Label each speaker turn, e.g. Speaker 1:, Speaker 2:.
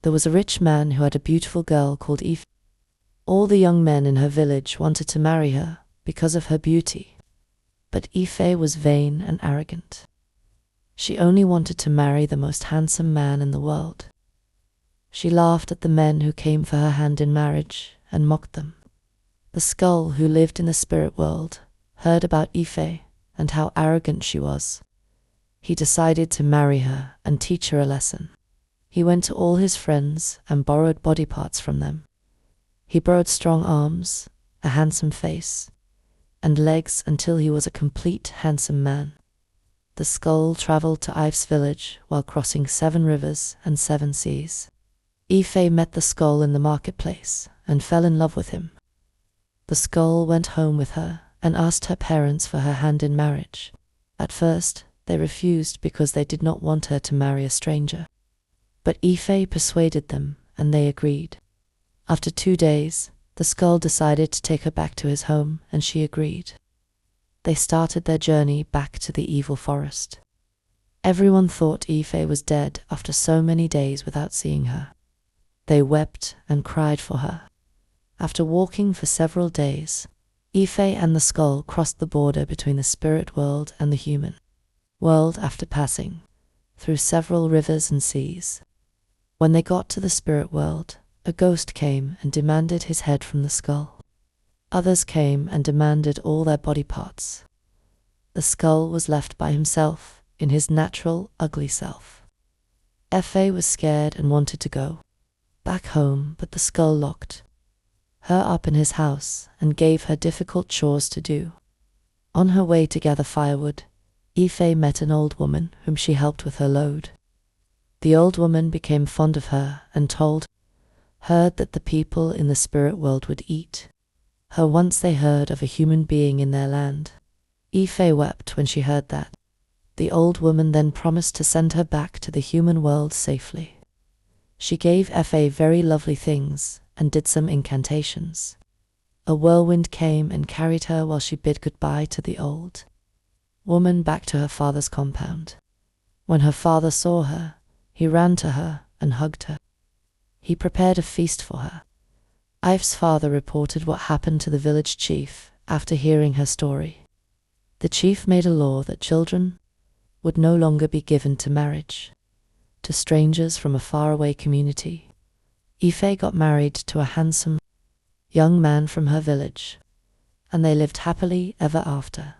Speaker 1: There was a rich man who had a beautiful girl called Ife. All the young men in her village wanted to marry her because of her beauty. But Ife was vain and arrogant. She only wanted to marry the most handsome man in the world. She laughed at the men who came for her hand in marriage and mocked them. The skull, who lived in the spirit world, heard about Ife and how arrogant she was. He decided to marry her and teach her a lesson. He went to all his friends and borrowed body parts from them. He borrowed strong arms, a handsome face, and legs until he was a complete handsome man. The skull traveled to Ife's village while crossing 7 rivers and 7 seas. Ife met the skull in the marketplace and fell in love with him. The skull went home with her and asked her parents for her hand in marriage. At first, they refused because they did not want her to marry a stranger. But Ife persuaded them, and they agreed. After 2 days, the skull decided to take her back to his home, and she agreed. They started their journey back to the evil forest. Everyone thought Ife was dead after so many days without seeing her. They wept and cried for her. After walking for several days, Ife and the skull crossed the border between the spirit world and the human world after passing through several rivers and seas. When they got to the spirit world, a ghost came and demanded his head from the skull. Others came and demanded all their body parts. The skull was left by himself in his natural, ugly self. Ife was scared and wanted to go back home, but the skull locked her up in his house and gave her difficult chores to do. On her way to gather firewood, Ife met an old woman whom she helped with her load. The old woman became fond of her and heard that the people in the spirit world would eat her once they heard of a human being in their land. Ife wept when she heard that. The old woman then promised to send her back to the human world safely. She gave Ife very lovely things and did some incantations. A whirlwind came and carried her while she bid goodbye to the old woman back to her father's compound. When her father saw her, he ran to her and hugged her. He prepared a feast for her. Ife's father reported what happened to the village chief after hearing her story. The chief made a law that children would no longer be given to marriage to strangers from a faraway community. Ife got married to a handsome young man from her village, and they lived happily ever after.